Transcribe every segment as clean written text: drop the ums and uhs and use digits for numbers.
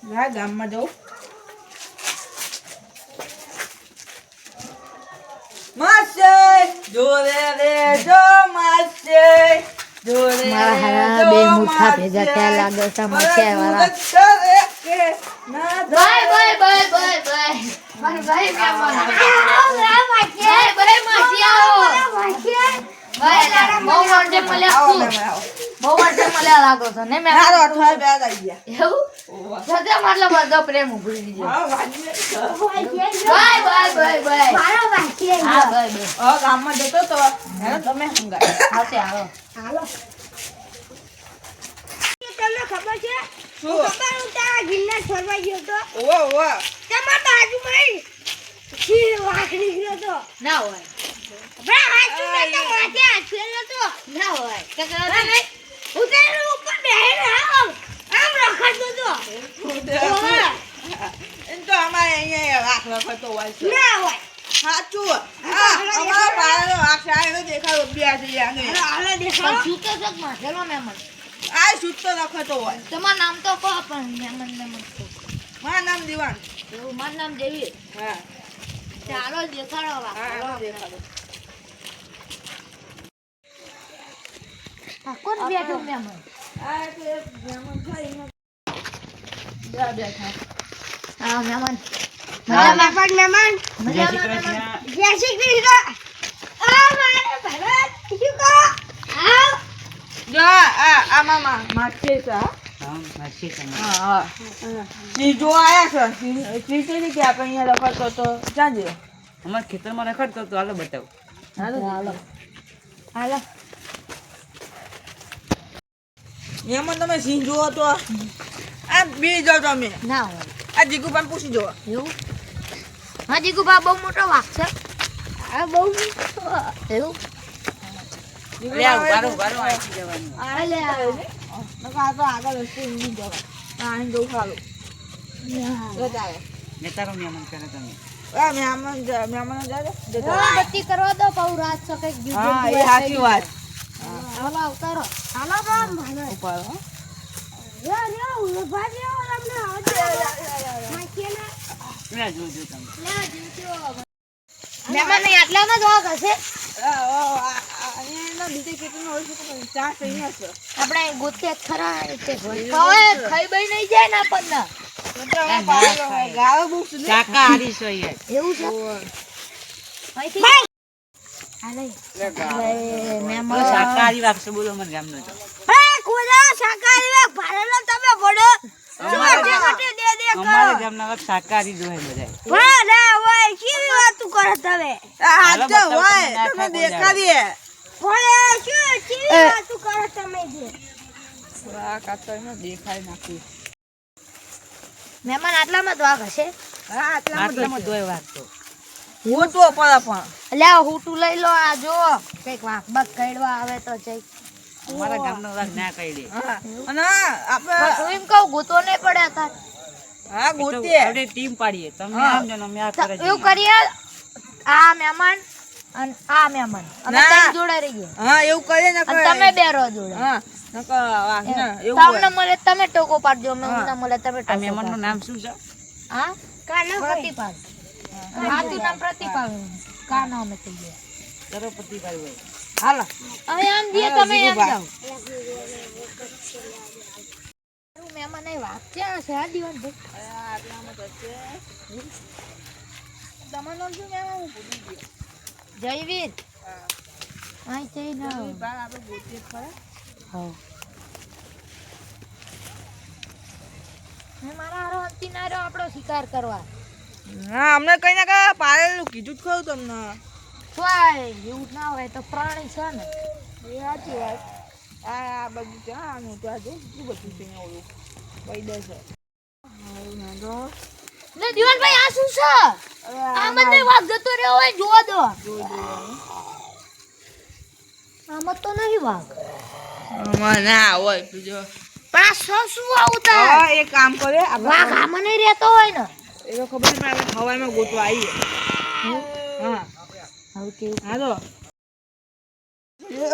ના ગામમાં જાઉં માસે જોરે રે જો માસે જોરે મારા બે મુઠ્ઠા ભેગા થયા લાગે છે મચ્યા વાળા bye bye bye bye bye માર ભાઈ મહેમાન બાય બાય મચ્યા બાય બહુ વર્ષે મળ્યા લાગો છો ને મે હારો અઠવાય બે આવી ગયા એવું સદે મતલબ બધો પ્રેમ ભૂલી દીધો બાય બાય બાય બાય મારો વાંચી હા બાય બાય ગામમાં જતો તો હેલો તમે હંગા આવતે આવો હાલો તમને ખબર છે શું ખબર હું તારા ગિરનાર ફરવા ગયો તો ઓવા ઓવા તમારા બાજુમાં છી વાઘ નીકળ્યો તો ના હોય બે હાથ માં તો માથે આછેલો તો ના હોય કકરા નહીં ઉતેરો ઉપર બેહીને આમ રખડતો તો ઓય એમ તો અમારે અહીંયા વાઘ લખતો હોય છે ના હોય સાચું અમારો પાડેલો વાઘ છે આ એનો દેખાડો અભ્યાસ છે આને હાલે પણ દેખાડો છૂટો છક માથેલો મહેમાન આ છૂટતો લખતો હોય તમારું નામ તો કહો પણ મહેમાન મારું નામ દીવાન એવું મારું નામ જેવી હા ચાલો દેખાડો હા વાહ દેખાડો આ કોણ બેઠું મહેમાન આ તો એક મહેમાન છે એનો બેઠા આ મહેમાન મહેમાન મજામાં જય શ્રી કૃષ્ણ આ મારે ભરત શું કહો આવ જો આ મામા માથે છે હા હા સી જો આયા છે સી છે કે આપણે અહીંયા લખતો તો ક્યાં ગયો અમારા ખેતરમાં રખડતો તો હાલો બતાવો હાલો હાલો એમાં તમે સિંહ જુઓ તો આ બી જાઓ તમે ના હોય આ જીગુભાઈ પૂછી જુઓ એવું હા જીગુભા બહુ મોટો વાઘ છે આ બહુ મોટો એવું લે ઉભારો ઉભારો આઈ જવાનું આ લે આવે નકા તો આગળ રસ્તે ઊંધી જવા અહીં જવું સારું જતા નેતારો નિયમન કરે તમે મહેમાન જાય બત્તી કરવા દો બહુ રાત છે કઈક હા એ સાચી વાત હાલો આવતારો હાલો રામ ભાઈ ઉપર યો ઉભા રહ્યો તમને આવજો માખીને લે જોજો તમે મહેમાન નહીં આટલામાં જ વાઘ હશે અહીંયા બીજે કેટલું હોય છે ચા સહી હશે આપણે ગોતે ખરા રીતે ખાઈ બઈ નહીં જાય ને આપણને ગાવ બહુ શાકાહારી છો યાર એવું છે અહીંથી હાલે મહેમાન શાકાહારી વાગશે બોલો મને ગામનો તો હે કોલા શાકાહારી વાગ ભારેલો તમે પડો અમારા ગામના વાગ શાકાહારી જોહે બધા વાહ ના હોય કેવી વાતું કરો તમે હાથ હોય તમે દેખાડીએ ભલે શું કેવી વાતું કરો તમે જે દેખાય નાખી મહેમાન આટલામાં જ વાઘ હશે હા આટલામાં ધોય વાગતો હું તો પડે પણ અલ્યા હુટું લઈ લો આ જો કઈક વાઘ બાગ કઈડવા આવે તો જઈ અમારા ગામનો વાગ ના કહી દે હા અને આપણે હું એમ કહું ગોતો નહીં પડે તાર હા ગોતીએ આપણે ટીમ પાડીએ તમે આમ જનો મેં આ કરે એવું કરીએ આ મહેમાન અને આ મહેમાન અમે ના. ત્રણ જોડે રહીએ હા એવું કરે ને અને તમે બે રહો જોડે હા નકર વાઘ ને એવું તમને હોય. મળે તમે ટોકો પાડજો અમને હા. ના મળે તમે આ ટોકો મહેમાનનું નામ શું છે હા કાનો પ્રતિપાલ હાથી નામ પ્રતિપાલ કા નામ થઈ ગયા કરો પ્રતિભાઈ ભાઈ હાલો હવે આમ જઈએ તમે એમ જીગુભા. જાઓ મહેમાન એ વાત ક્યાં છે આ દીવાન ભાઈ આટલામાં જશે તમારું નામ શું કહેવાય? હું ભૂલી ગયો. જયવીર અહીં જઈ ના બાર આપણે ગોતીએ ખરા હા મારા હારો અંતિ ના રહ્યો આપણો શિકાર કરવા હા અમને કઈ ના કઈ પાડેલું કીધું જ ખરું તમને શું એવું ના હોય તો પ્રાણી છે ને એ સાચી વાત આ બધું છે હા આનું તો આ જો કેટલું બધું છે અહીંયા ઓલું વૈદે છે ને દીવાનભાઈ આ શું છે આ મને વાઘ જતો રહ્યો હોય જોવા દો આમાં તો નહીં વાઘ ના હોય તું જો પણ આ શું આવું તાર હા એક કામ કરે આપણે વાઘ આમાં નહીં રહેતો હોય ને એ તો ખબર છે આપણે હવામાં ગોતવા આવીએ હા હવે કેવું હા તો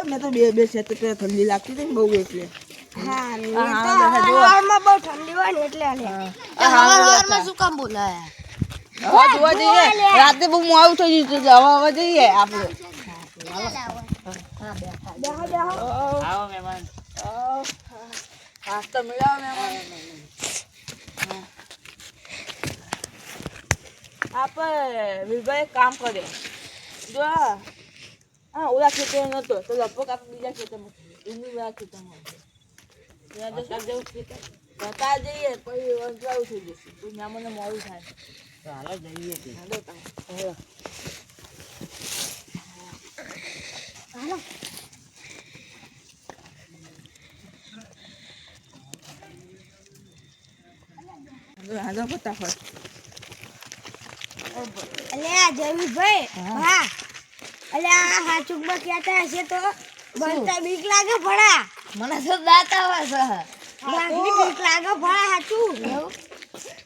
મેં તો બે સેટ ઠંડી લાગતી હતી ને બહુ એટલે હા એ હા, તો બધા જુઓ. હવામાં બહુ ઠંડી હોય ને એટલે લે હવારમાં શું કામ બોલાયા હવે જોવા જઈએ રાતે બહુ મોડું થઈ ગયું છે હવે જઈએ આપણે બેહો બેહો આવો મહેમાન નાસ્તો મેળવો મહેમાન આપણે વિભાઈ એક કામ કરે જો હા ઓલા ખેતર નતો તો લગભગ આપણે બીજા ખેતરમાં એમની બધા ખેતરમાં ત્યાં તો સાહેબ જેવું ખેતર બતા જઈએ પછી વંચાવું થઈ જશે પછી મહેમાનને મોડું થાય તો હાલો જઈએ તે. હાલો તાણ. હાલો. હાલો ફટાફટ અલ્યા જમીભાઈ હા અલ્યા હાચુકમાં કહેતા હશે તો બનતા બીક લાગે ભણા મને તો દાંત આવે છે લાગની બીક લાગે ભણા હાચું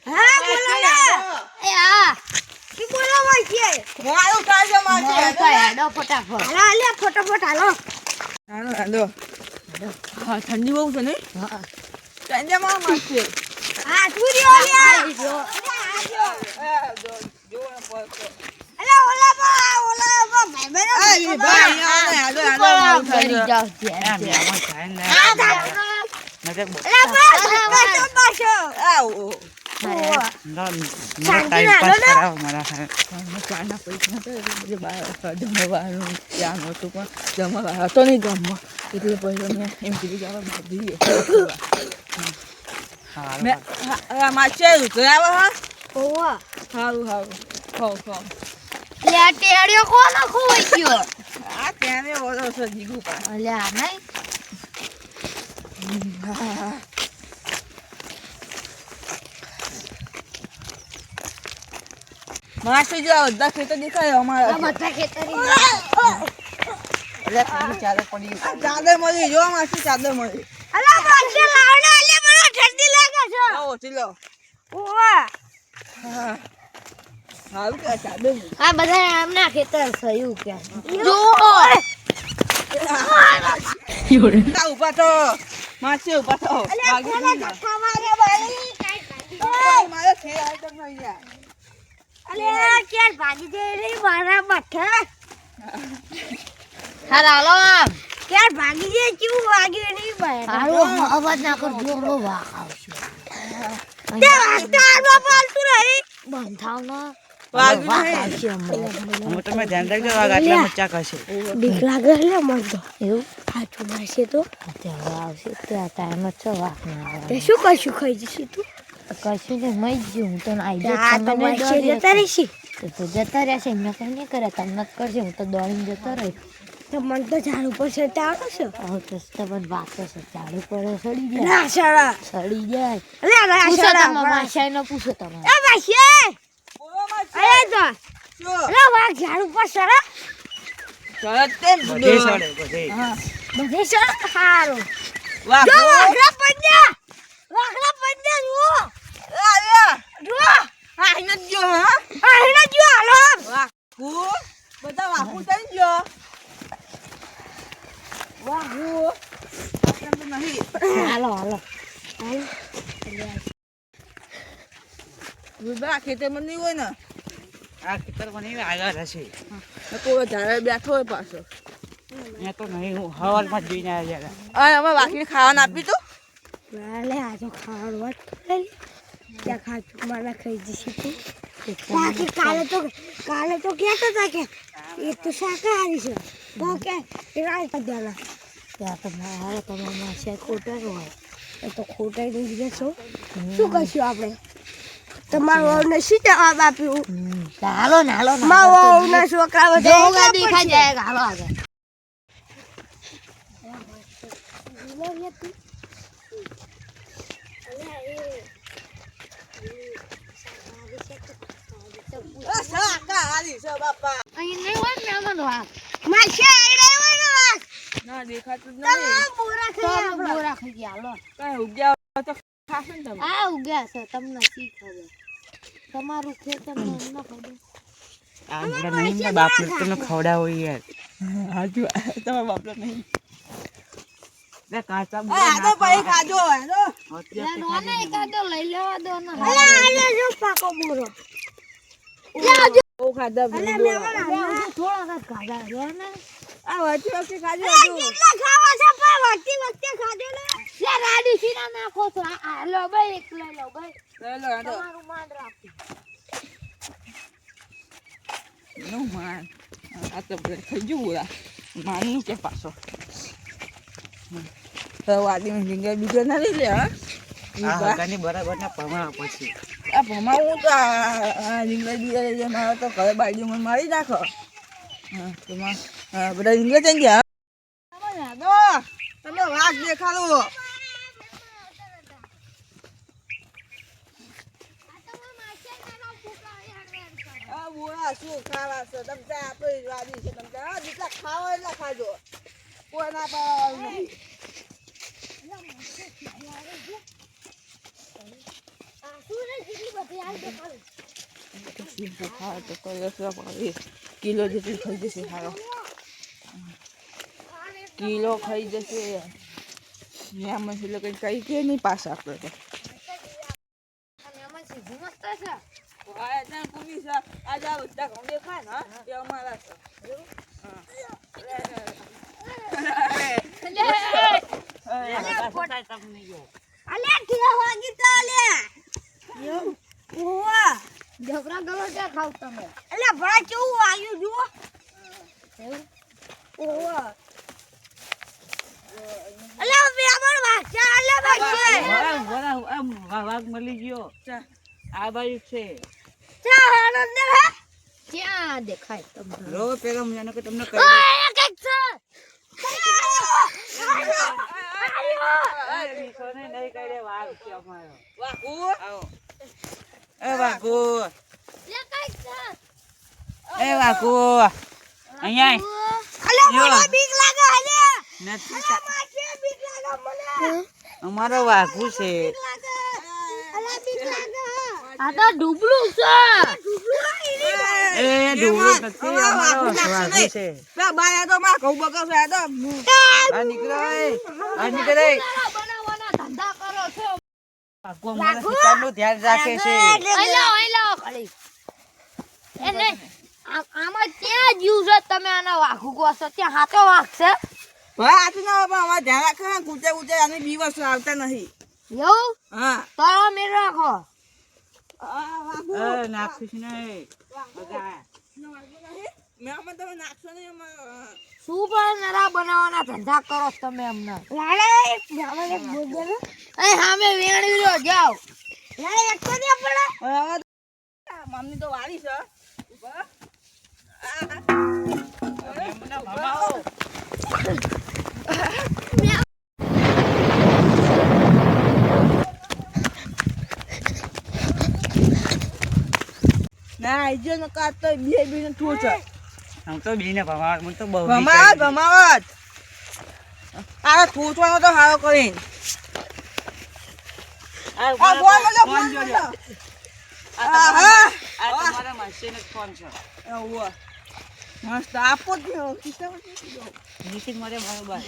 હા બોલો ને એ હા શું બોલો ભાઈ છે મોડું થાય છે મારે હેડો ફટાફટ હાલો અલ્યા ફટાફટ હાલો હાલો હાલો હા ઠંડી બહુ છે ને ઠંડીમાં મારશે હા તું રહ્યો અલ્યા અલ્યા ઓલા ભાઈ કરી જાવ આ મહેમાન થાય ને. નજર બહુ. ટાઈમ પાસ કરાવો મારા હારે. ચાના પૈસા તો બહાર જમવાનું ત્યાંનું હતું પણ જમવા હતો નહીં જમવા એટલે પછી મેં એમ કીધું કે આપણે બહાર જઈએ હારું. માછે આવે હા સારું સારું ખાવ ખાવ લે ટેડિયો કોનો ખોઈ ગયો આ ત્યાં બોલો છે જીગુ પા અલ્યા નહીં માછે જો બધા ખેતર દેખાય અમારા બધા ખેતરી ચાદર પડી ચાદર મળી જો માછે ચાદર મળી અલ્યા માછે લાવડો અલ્યા મને ઠંડી લાગે છે આવો ચલો ઓવા સારું કે ચાદર મળી આ બધા આમના ખેતર છે એવું કે ઉભા તો માછે ઉભા તો અલ્યા કોને ધક્કા મારે ભાઈ મારે ખેર આવી તો નહીં યાર અલ્યા ક્યાં ભાગી જઈ રહી મારા બઠા હાલો આમ ક્યાં ભાગી જાય કેવું વાગ્યું નહીં ભાઈ હાલો અવાજ ના કરજો બહુ વાહ આવશે તે વાસ્તારમાં પાલતું રહી બંધ થાવ ના વાગ્યું વાહ નહીં. આવશે હમણાં હું તમે ધ્યાન રાખજો વાઘ આટલા મચ્ચા કરશે. બીક લાગે એટલે મને તો એવું હાચું મારશે તો અત્યારે આવશે ત્યાં ટાઈમ જ છે વાહ ના તે શું કશું ખાઈ જશું તું કશું ને મઈ જ હું તો આઈ આ તો મારશે જતા રહીશી તો જતા રહેશે એમને કઈ નહીં કરે તમને જ કરશે હું તો દોડીને જતો રહીશ તો મને તો ઝાડ ઉપર ચડતા આવડે છે હવે તો તમને વાત છે ઝાડુ પર સડી જાય રાસડા સડી જાય અલ્યા પૂછો રાસડા તમે માશાઈ નો પૂછો તમે એ માસી બોલો માછે અરે તો શું અલ્યા વાહ ઝાડ ઉપર ચડે શરત તેમ બધે સડે બધે. હા બધે ચડે સારું વાહ જો વાઘલા પંજા જુઓ આયા જુઓ હા એને જો હા આ હેડા જુઓ હાલો વાકુ બધા વાકુ થઈ ગયો વાહુ આપણે તો નહીં હાલો હાલો વિભા ખેતરમાં નહીં હોય ને આ ખેતર મને આગળ હશે. કોઈ ધારે બેઠો હોય પાછો મેં તો નહીં હું હવારમાં જ જોઈને આવ્યા હતા. અને અમે વાકીને ખાવાનું આપ્યું તું અલે આ તો ખાવાનું વાત કરે ત્યાં ખાચું મારા ખાઈ જશે તું બાકી કાલે તો કહેતો હતા કે એ તો શાકાહારી છે તો કે રાત દેના ત્યાં તો હાલો તમે માશાઈ ખોટા હોય એ તો ખોટા દઈ ગયા છો શું કરશું આપણે તમારું વહુને શું જવાબ આપ્યું હાલો ને હાલો ને મારા વહુના છોકરા બધા દેખાઈ જાય હાલો આગળ શાકાહારી છે બાપા અહીં નહીં હોય મહેમાન વાત માસે આઈડા હોય ને વાત ના દેખાતું જ તમે નહીં બોરા ખાઈ આપણે બોરા ખાઈ ગયા હાલો કઈ ઉગ્યા હોય તો ખાશે ને તમે આ ઉગ્યા છે તમને શી ખબર તમારું ખેતર ને એમને ખબર આ બધા નહીં ને બાપ ને તમને ખવડાવો યાર. હાજુ તમારા બાપલા નહીં લે કાચા આ તો ભાઈ ખાજો હેલો નોને એકાદો લઈ લેવા દો ને અલે જો પાકો બોરો બહુ ખાધા અલે ભૂંડો. મેમણ થોડા ખાધા છે ને આ વચ્ચે વચ્ચે ખાજો હજુ. કેટલા ખાવા છે પણ વખતે વખતે ખાજો ને લે રાડી સીના નાખો છો આ લો ભાઈ એક લઈ લો ભાઈ હેલો હેલો તમારું માન રાખો નું માન આ તો બ્રેડ ખાઈ જવું માની કે પાછો તો વાદીમાં ઝીંગા બીજો ના લઈ લે હા આ હગાની બરાબર ના પમાવા પછી આ ભમા હું તો આ ઝીંગા બીજા લઈ જાય મારે તો ઘરે બાજુમાં મારી નાખો હા તમારે બધા ઝીંગા જઈ ગયા તમે વાઘ દેખાડો આ બોલા શું ખાવા છે તમે ત્યાં આપણે વાદી છે તમે ત્યાં જેટલા ખાવા એટલા ખાજો કોઈ ના પાડવાનું નહીં ખાવા તો કોઈ કિલો જેટલી ખાઈ જશે સારો કિલો ખાઈ જશે એમાં છે લોકો કઈ કે નહીં પાછા આપણે તો એમાં સીધું મસ્ત છે આજે આ બધા ઘઉં દેખાય ને એ અમારા છે અલે કેવા વાગી તો અલે ઓવા ઢોકળા ગલો ક્યાં ખાવ તમે અલે ભડા કેવું વાગ્યું જુઓ ઓવા અલે મેમણ વાગ્યા અલે વાગ્યા વાઘ મળી ગયો આ બાજુ છે ચા આનંદ હે ક્યાં દેખાય તમને રો પેલા મને કે તમને કહી ઓય એક એક છે સોને નહીં કરે વાઘ છે અમારો વાકુ આવો એ વાઘુ લે કઈ છે એ વાઘુ અહીંયા અલે મને બીક લાગે અલે નથી માકે બીક લાગે મને અમારો વાઘુ છે અલે બીક લાગે આ તો ડૂબલું છે એ ડુંગળી નથી અમારો વાઘુ છે બાયા તો માં ઘઉં બગસ આ તો આ નીકળો આ નીકળે બનાવવાના ધંધા કરો છો વાઘુ અમારા શિકારનું ધ્યાન રાખે છે આઈલો ખાલી એને આમાં ક્યાં જીવ છે તમે આના વાઘુ કહો છો ત્યાં હાથો વાઘ છે ભાઈ આ તો ના બાપા અમારે ધ્યાન રાખે કૂચે કૂચે આની દિવસ આવતા નહીં એવું હા તો મેં રાખો એ નાખીશ નહીં બગા મેં તમે નાખશો નહીં અમારે શું પણ નરા બનાવવાના ધંધા કરો છો તમે અમને લાડે મેમણ એક બોલ દે ને અહીં સામે વેણી લો જાઓ લાડે એક તો દે પડે મમ્મી તો વાળી છે ઉભા. એમને ભમાવો ના આઈજો ન કાત તો બે ને ઠોચ આમ તો બીને ભમાવ મને તો બહુ ભમાવત ભમાવત આ ઠોચવાનો તો હારો કરીને આ ફોન લો ફોન જો આ તમારા મશીન ફોન છે મસ્ત આપો જ કિસ્સા નીચે મારે બરોબર